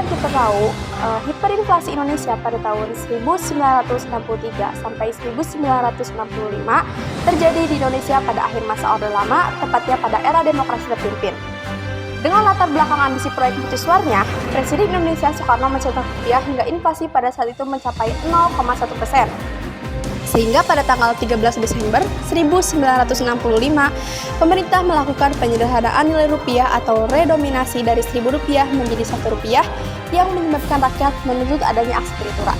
kita tahu, hiperinflasi Indonesia pada tahun 1963 sampai 1965 terjadi di Indonesia pada akhir masa Orde Lama, tepatnya pada era demokrasi terpimpin. Dengan latar belakang ambisi proyek mercusuarnya, Presiden Indonesia Soekarno mencetak rupiah hingga inflasi pada saat itu mencapai 0,1%. Sehingga pada tanggal 13 Desember 1965, pemerintah melakukan penyederhanaan nilai rupiah atau redominasi dari Rp1.000 menjadi Rp1 yang menyebabkan rakyat menuntut adanya aksi teritura.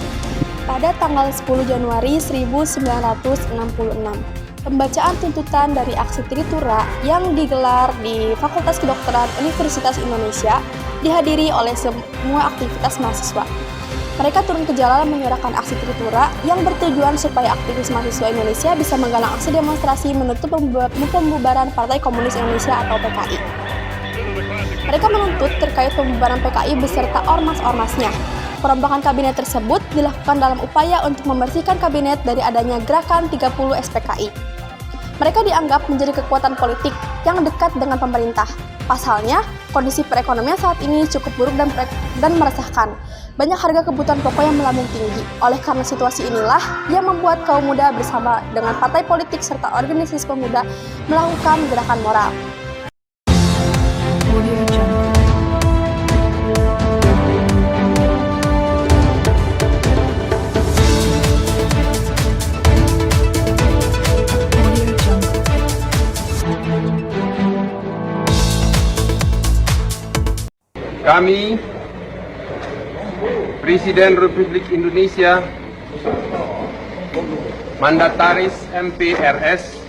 Pada tanggal 10 Januari 1966, pembacaan tuntutan dari aksi teritura yang digelar di Fakultas Kedokteran Universitas Indonesia dihadiri oleh semua aktivitas mahasiswa. Mereka turun ke jalan menyuarakan aksi teritura yang bertujuan supaya aktivis mahasiswa Indonesia bisa menggalang aksi demonstrasi menuntut pembubaran Partai Komunis Indonesia atau PKI. Mereka menuntut terkait pembubaran PKI beserta ormas-ormasnya. Perombakan kabinet tersebut dilakukan dalam upaya untuk membersihkan kabinet dari adanya gerakan 30 SPKI. Mereka dianggap menjadi kekuatan politik yang dekat dengan pemerintah. Pasalnya, kondisi perekonomian saat ini cukup buruk dan meresahkan. Banyak harga kebutuhan pokok yang melambung tinggi. Oleh karena situasi inilah yang membuat kaum muda bersama dengan partai politik serta organisasi pemuda melakukan gerakan moral. Kami, Presiden Republik Indonesia, Mandataris MPRS,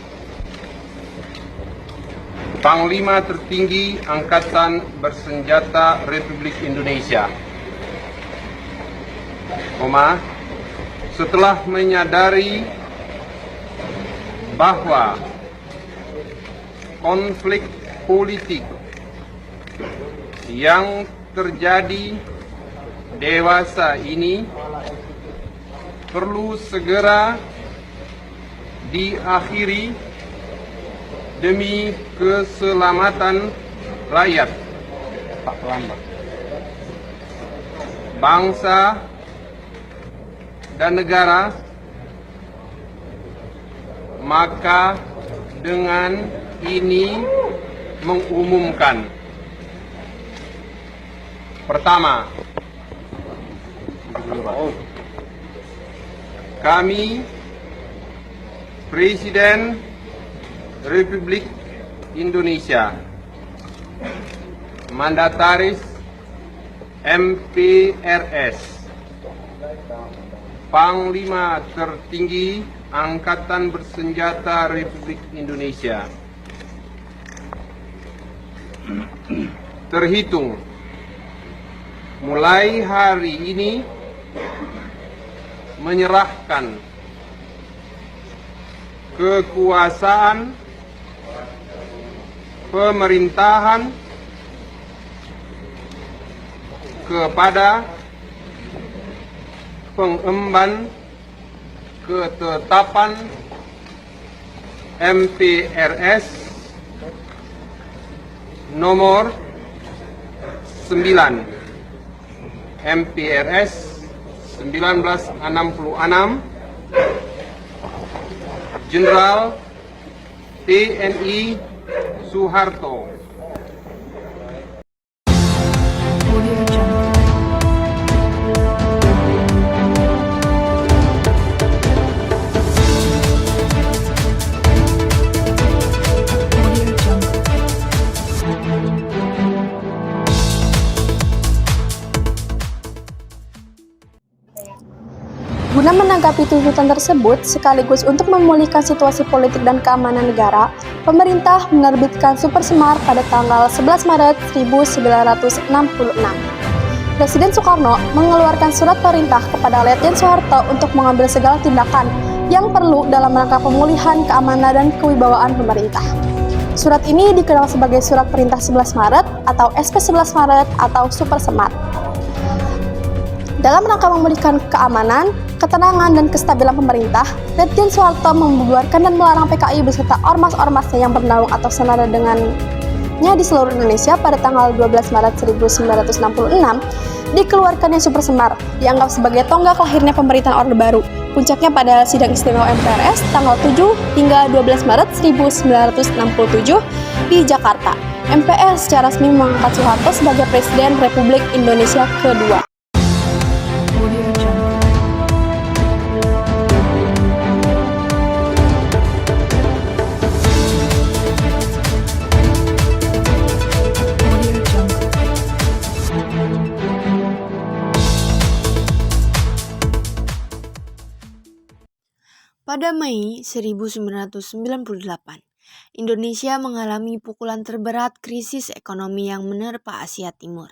Panglima Tertinggi Angkatan Bersenjata Republik Indonesia, setelah menyadari bahwa konflik politik yang terjadi dewasa ini perlu segera diakhiri demi keselamatan rakyat, bangsa dan negara. Maka dengan ini mengumumkan: pertama, kami, Presiden Republik Indonesia, Mandataris MPRS, Panglima Tertinggi Angkatan Bersenjata Republik Indonesia, terhitung mulai hari ini menyerahkan kekuasaan pemerintahan kepada pengemban ketetapan MPRS nomor 9 MPRS 1966 Jenderal TNI Soeharto. Guna menanggapi tuntutan tersebut, sekaligus untuk memulihkan situasi politik dan keamanan negara, pemerintah menerbitkan Supersemar pada tanggal 11 Maret 1966. Presiden Soekarno mengeluarkan surat perintah kepada Letjen Soeharto untuk mengambil segala tindakan yang perlu dalam rangka pemulihan keamanan dan kewibawaan pemerintah. Surat ini dikenal sebagai Surat Perintah 11 Maret atau SP 11 Maret atau Supersemar. Dalam rangka memulihkan keamanan, ketenangan, dan kestabilan pemerintah, Letjen Soeharto membubarkan dan melarang PKI beserta ormas-ormasnya yang bernaung atau senada dengannya di seluruh Indonesia pada tanggal 12 Maret 1966 dikeluarkannya Super Semar, dianggap sebagai tonggak lahirnya pemerintahan Orde Baru. Puncaknya pada sidang istimewa MPRS tanggal 7 hingga 12 Maret 1967 di Jakarta. MPR secara resmi mengangkat Soeharto sebagai Presiden Republik Indonesia kedua. Pada Mei 1998, Indonesia mengalami pukulan terberat krisis ekonomi yang menerpa Asia Timur.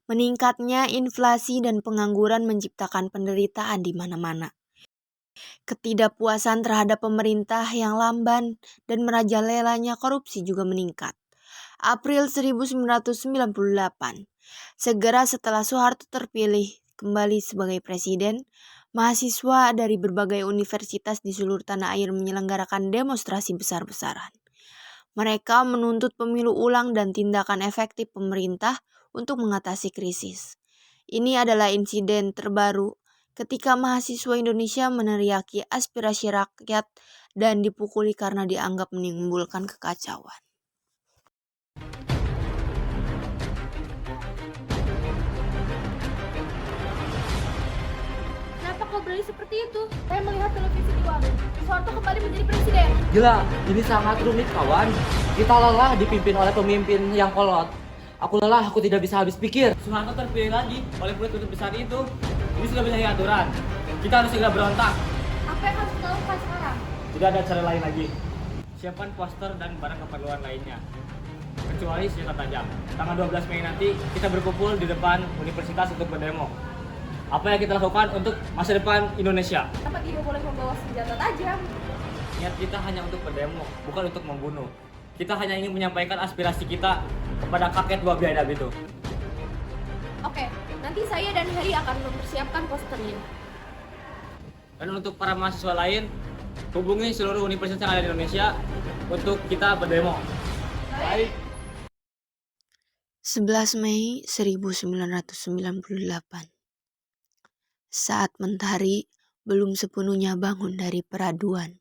Meningkatnya inflasi dan pengangguran menciptakan penderitaan di mana-mana. Ketidakpuasan terhadap pemerintah yang lamban dan merajalelanya korupsi juga meningkat. April 1998, segera setelah Soeharto terpilih kembali sebagai presiden, mahasiswa dari berbagai universitas di seluruh tanah air menyelenggarakan demonstrasi besar-besaran. Mereka menuntut pemilu ulang dan tindakan efektif pemerintah untuk mengatasi krisis. Ini adalah insiden terbaru ketika mahasiswa Indonesia meneriaki aspirasi rakyat dan dipukuli karena dianggap menimbulkan kekacauan. Kenapa kau berani seperti itu? Saya melihat televisi di warung. Soeharto kembali menjadi presiden. Gila, ini sangat rumit kawan. Kita lelah dipimpin oleh pemimpin yang kolot. Aku lelah, aku tidak bisa habis pikir. Soeharto terpilih lagi oleh kulit besar itu. Ini sudah menjadi aturan. Kita harus segera berontak. Apa yang harus kita lakukan sekarang? Tidak ada cara lain lagi. Siapkan poster dan barang keperluan lainnya. Kecuali senjata tajam. Tanggal 12 Mei nanti kita berkumpul di depan universitas untuk berdemo. Apa yang kita lakukan untuk masa depan Indonesia? Kenapa tidak boleh membawa senjata tajam? Niat kita hanya untuk berdemo, bukan untuk membunuh. Kita hanya ingin menyampaikan aspirasi kita kepada kakek tua biadab itu. Oke, nanti saya dan Heri akan mempersiapkan posternya. Dan untuk para mahasiswa lain, hubungi seluruh universitas yang ada di Indonesia untuk kita berdemo. Baik. 11 Mei 1998. Saat mentari belum sepenuhnya bangun dari peraduan,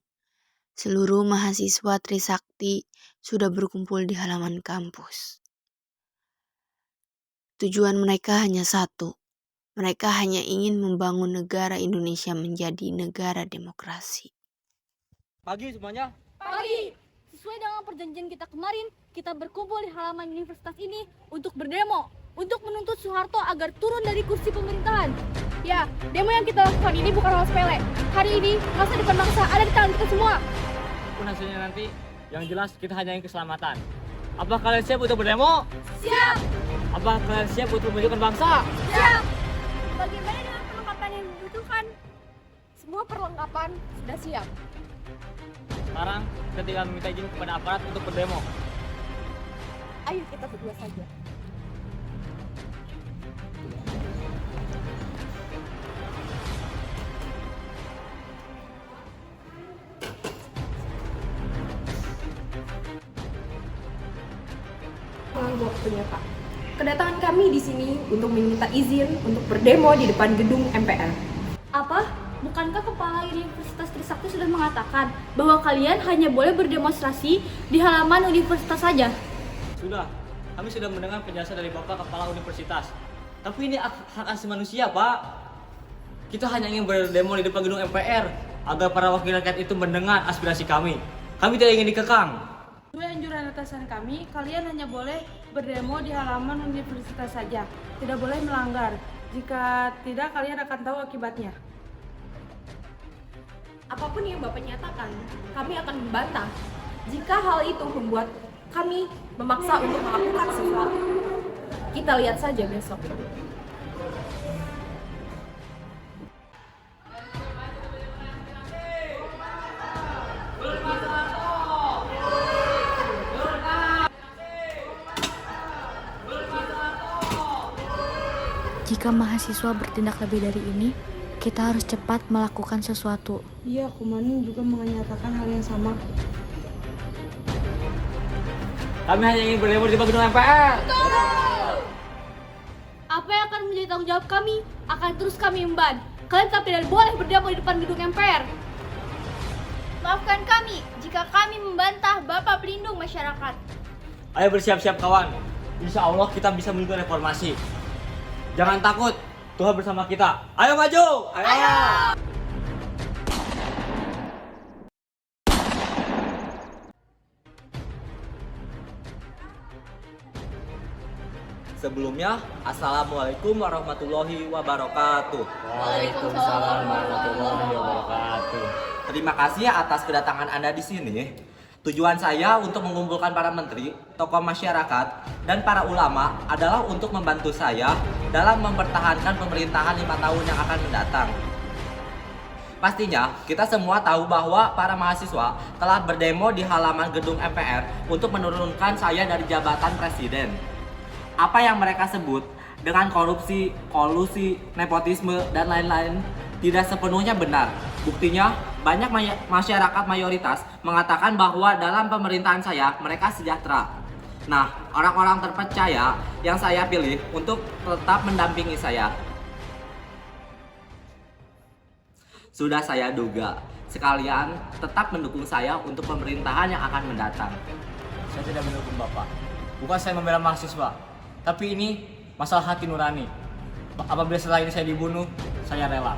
seluruh mahasiswa Trisakti sudah berkumpul di halaman kampus. Tujuan mereka hanya satu. Mereka hanya ingin membangun negara Indonesia menjadi negara demokrasi. Pagi semuanya. Pagi! Sesuai dengan perjanjian kita kemarin, kita berkumpul di halaman universitas ini untuk berdemo. Untuk menuntut Soeharto agar turun dari kursi pemerintahan. Ya, demo yang kita lakukan ini bukan hal sepele. Hari ini, masa depan bangsa ada di tangan kita semua. Pun hasilnya nanti, yang jelas kita hanya ingin keselamatan. Apa kalian siap untuk berdemo? Siap! Apa kalian siap untuk memajukan bangsa? Siap! Bagaimana dengan perlengkapan yang dibutuhkan? Semua perlengkapan sudah siap. Sekarang kita tinggal meminta izin kepada aparat untuk berdemo. Ayo kita berdua saja. Mengganggu waktunya, Pak. Kedatangan kami di sini untuk meminta izin untuk berdemo di depan gedung MPR. Apa? Bukankah Kepala Universitas Trisakti sudah mengatakan bahwa kalian hanya boleh berdemonstrasi di halaman universitas saja? Sudah, kami sudah mendengar penjelasan dari Bapak Kepala Universitas. Tapi ini hak asasi manusia, Pak. Kita hanya ingin berdemo di depan gedung MPR agar para wakil rakyat itu mendengar aspirasi kami. Kami tidak ingin dikekang. Sesuai anjuran atasan kami, kalian hanya boleh berdemo di halaman universitas saja. Tidak boleh melanggar. Jika tidak, kalian akan tahu akibatnya. Apapun yang Bapak nyatakan, kami akan membantah jika hal itu membuat kami memaksa untuk melakukan sesuatu. Kita lihat saja besok. Jika mahasiswa bertindak lebih dari ini, kita harus cepat melakukan sesuatu. Iya, Kumaning juga menyatakan hal yang sama. Kami hanya ingin berdemo di depan gedung MPR. Apa yang akan menjadi tanggung jawab kami akan terus kami emban. Kalian tetap tidak boleh berdemo di depan gedung MPR. Maafkan kami jika kami membantah Bapak Pelindung Masyarakat. Ayo bersiap-siap kawan. Insya Allah kita bisa menuju reformasi. Jangan takut, Tuhan bersama kita. Ayo maju! Ayo! Sebelumnya, Assalamualaikum warahmatullahi wabarakatuh. Waalaikumsalam warahmatullahi wabarakatuh. Terima kasih atas kedatangan Anda di sini. Tujuan saya untuk mengumpulkan para menteri, tokoh masyarakat, dan para ulama adalah untuk membantu saya dalam mempertahankan pemerintahan 5 tahun yang akan mendatang. Pastinya, kita semua tahu bahwa para mahasiswa telah berdemo di halaman gedung MPR untuk menurunkan saya dari jabatan presiden. Apa yang mereka sebut dengan korupsi, kolusi, nepotisme, dan lain-lain tidak sepenuhnya benar. Buktinya, banyak masyarakat mayoritas mengatakan bahwa dalam pemerintahan saya mereka sejahtera. Nah, orang-orang terpercaya yang saya pilih untuk tetap mendampingi saya. Sudah saya duga, sekalian tetap mendukung saya untuk pemerintahan yang akan mendatang. Saya tidak mendukung Bapak. Bukan saya membela mahasiswa, tapi ini masalah hati nurani. Apabila setelah ini saya dibunuh, saya rela.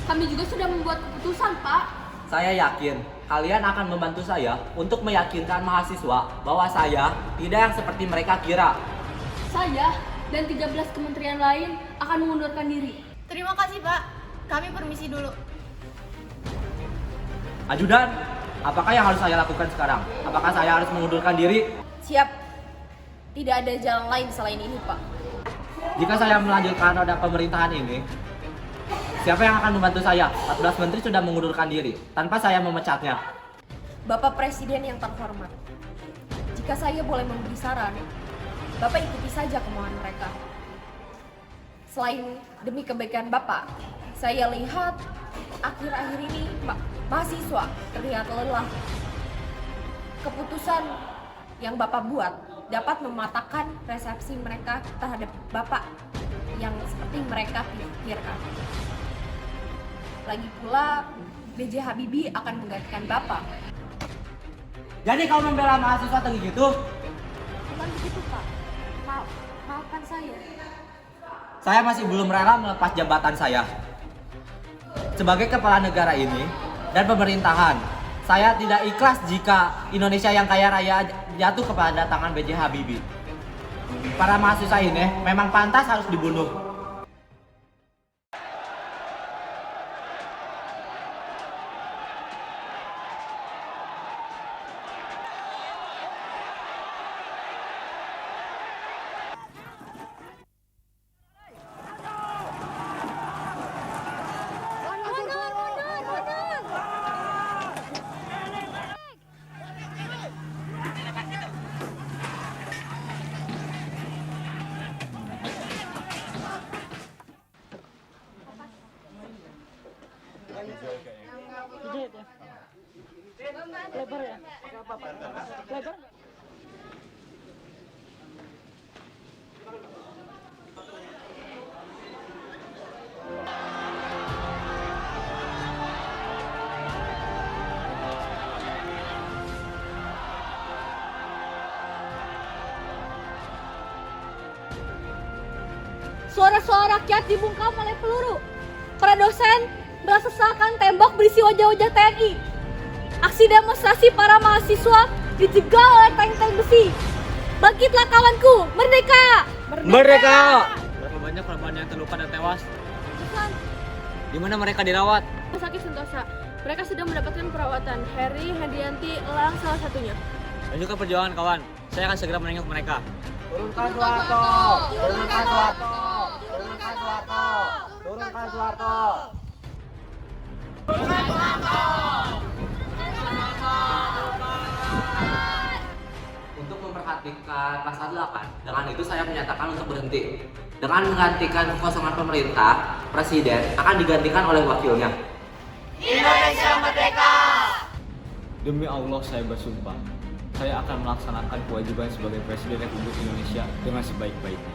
Kami juga sudah membuat keputusan, Pak. Saya yakin kalian akan membantu saya untuk meyakinkan mahasiswa bahwa saya tidak yang seperti mereka kira. Saya dan 13 kementerian lain akan mengundurkan diri. Terima kasih, Pak. Kami permisi dulu. Ajudan, apakah yang harus saya lakukan sekarang? Apakah saya harus mengundurkan diri? Siap. Tidak ada jalan lain selain ini, Pak. Jika saya melanjutkan roda pemerintahan ini, siapa yang akan membantu saya? 14 menteri sudah mengundurkan diri tanpa saya memecatnya. Bapak Presiden yang terhormat, jika saya boleh memberi saran, Bapak ikuti saja kemauan mereka. Selain demi kebaikan Bapak, saya lihat akhir-akhir ini mahasiswa terlihat lelah. Keputusan yang Bapak buat dapat mematahkan persepsi mereka terhadap Bapak yang seperti mereka pikirkan. Lagi pula, B.J. Habibie akan menggantikan Bapak. Jadi kau membela mahasiswa tinggi gitu? Bukan begitu, Pak. Maafkan saya. Saya masih belum rela melepas jabatan saya. Sebagai kepala negara ini dan pemerintahan, saya tidak ikhlas jika Indonesia yang kaya raya jatuh kepada tangan B.J. Habibie. Para mahasiswa ini memang pantas harus dibunuh. Suara-suara rakyat dibungkam oleh peluru. Para dosen merasa seakan tembok berisi wajah-wajah TNI. Aksi demonstrasi para mahasiswa dijegal oleh tank-tank besi. Bangkitlah kawanku, merdeka! Merdeka! Berapa banyak korban yang terluka dan tewas? Tuhan, Di mana mereka dirawat? Rumah Sakit Sentosa. Mereka sedang mendapatkan perawatan. Heri, Hendianti, Elang salah satunya. Lanjutkan perjuangan kawan. Saya akan segera menengok mereka. Turunkan Soeharto! Turunkan Soeharto! Turunkan Soeharto! Turunkan Soeharto! Untuk memperhatikan pasal 8, dengan itu saya menyatakan untuk berhenti. Dengan menggantikan kekosongan pemerintah, presiden akan digantikan oleh wakilnya. Indonesia merdeka! Demi Allah saya bersumpah, saya akan melaksanakan kewajiban sebagai Presiden Republik Indonesia dengan sebaik-baiknya.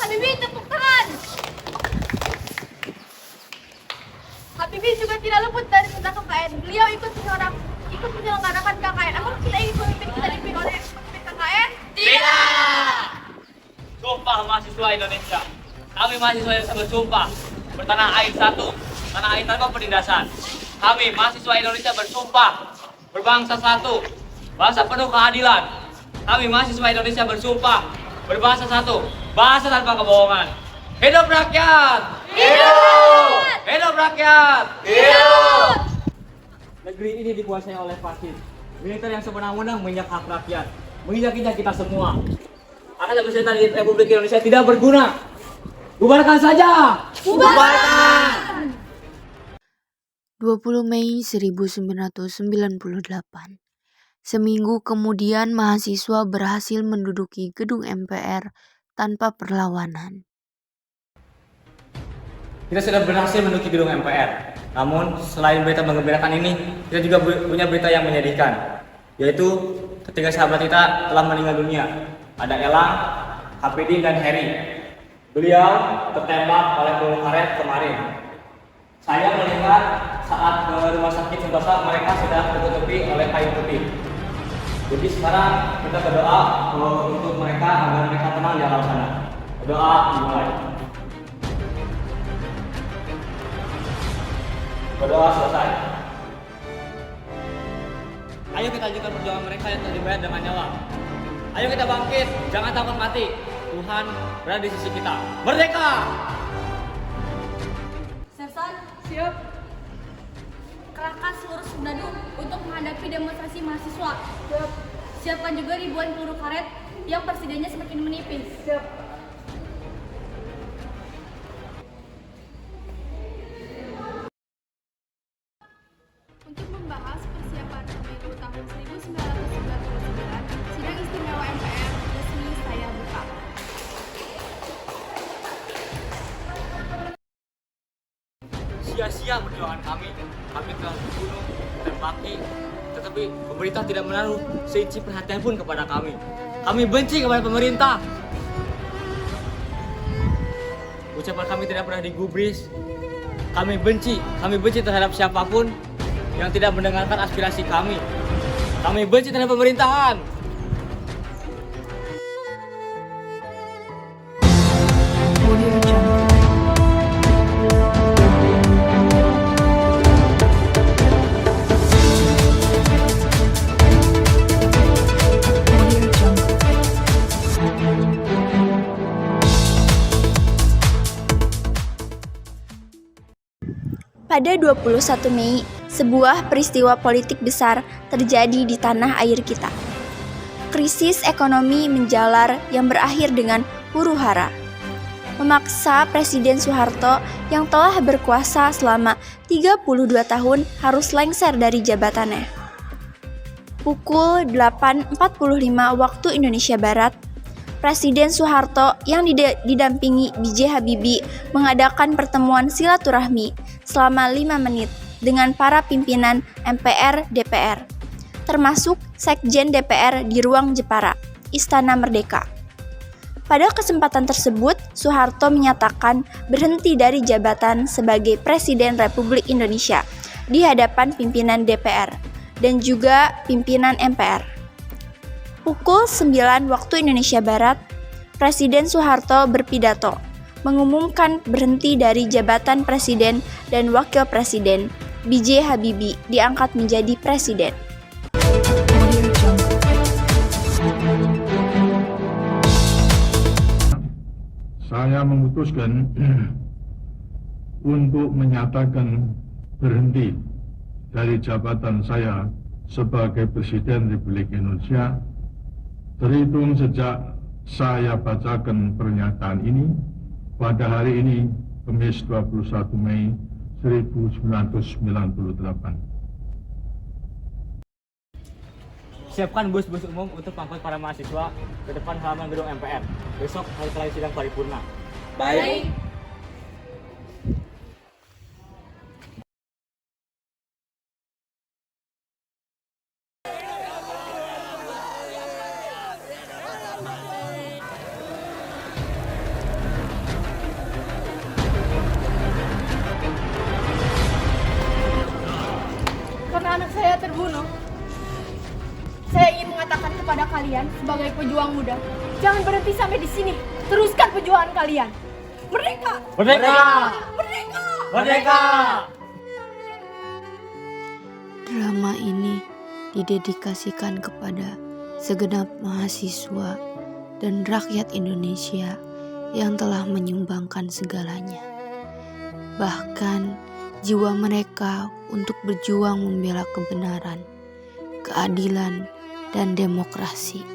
Habibie, tepuk tangan. Habibie juga tidak luput dari tentang KKN. Beliau ikut menyelenggarakan KKN. Apakah kita ingin pemimpin kita dipimpin oleh pemimpin KKN? Tidak! Sumpah mahasiswa Indonesia. Kami mahasiswa Indonesia bersumpah bertanah air satu, tanah air tanpa penindasan. Kami mahasiswa Indonesia bersumpah berbangsa satu, bangsa penuh keadilan. Kami mahasiswa Indonesia bersumpah berbangsa satu, bahasa tanpa kebohongan. Hidup rakyat! Hidup! Hidup rakyat! Hidup! Negeri ini dikuasai oleh fasis, militer yang sewenang-wenang menginjak hak rakyat, menginjak-injak kita semua. Akan presiden Republik Indonesia tidak berguna. Bubarkan saja! Bubarkan! 20 Mei 1998. Seminggu kemudian mahasiswa berhasil menduduki gedung MPR tanpa perlawanan. Kita sudah berhasil menduduki gedung MPR. Namun, selain berita menggembirakan ini, kita juga punya berita yang menyedihkan. Yaitu, ketiga sahabat kita telah meninggal dunia. Ada Elang, Hapidin, dan Heri. Beliau tertembak oleh peluru karet kemarin. Saya melihat saat ke rumah sakit Subasa mereka sudah tertutupi oleh kain putih. Jadi sekarang kita berdoa untuk mereka agar mereka tenang di alam sana. Doa dimulai. Berdoa selesai. Ayo kita lanjutkan perjuangan mereka yang telah dibayar dengan nyawa. Ayo kita bangkit, jangan takut mati. Tuhan berada di sisi kita. Merdeka! Sersan, siap. Kerahkan seluruh serdadu untuk menghadapi demonstrasi mahasiswa. Siap. Siapkan juga ribuan peluru karet yang presidennya semakin menipis. Siap. Untuk membahas persiapan pemilu tahun 1999, sidang istimewa MPR resmi saya buka. Sia-sia perjuangan kami. Kami telah dibunuh, ditembaki, tetapi pemerintah tidak menaruh seinci perhatian pun kepada kami. Kami benci kepada pemerintah. Ucapan kami tidak pernah digubris. Kami benci terhadap siapapun yang tidak mendengarkan aspirasi kami. Kami benci terhadap pemerintahan. Pada 21 Mei, sebuah peristiwa politik besar terjadi di tanah air kita. Krisis ekonomi menjalar yang berakhir dengan huru-hara, memaksa Presiden Soeharto yang telah berkuasa selama 32 tahun harus lengser dari jabatannya. Pukul 8.45 waktu Indonesia Barat, Presiden Soeharto yang didampingi B.J. Habibie mengadakan pertemuan silaturahmi selama 5 menit dengan para pimpinan MPR DPR, termasuk Sekjen DPR di Ruang Jepara, Istana Merdeka. Pada kesempatan tersebut, Soeharto menyatakan berhenti dari jabatan sebagai Presiden Republik Indonesia di hadapan pimpinan DPR dan juga pimpinan MPR. Pukul 9 waktu Indonesia Barat, Presiden Soeharto berpidato, mengumumkan berhenti dari jabatan Presiden dan Wakil Presiden. B.J. Habibie diangkat menjadi Presiden. Saya memutuskan untuk menyatakan berhenti dari jabatan saya sebagai Presiden Republik Indonesia terhitung sejak saya bacakan pernyataan ini pada hari ini, Kamis 21 Mei 1998. Siapkan bus-bus umum untuk mengangkut para mahasiswa ke depan halaman gedung MPR. Besok hari terakhir sidang paripurna. Baik. Saya ingin mengatakan kepada kalian sebagai pejuang muda, jangan berhenti sampai di sini. Teruskan perjuangan kalian. Merdeka! Merdeka! Merdeka! Merdeka! Drama ini didedikasikan kepada segenap mahasiswa dan rakyat Indonesia yang telah menyumbangkan segalanya. Bahkan jiwa mereka untuk berjuang membela kebenaran, keadilan, dan demokrasi.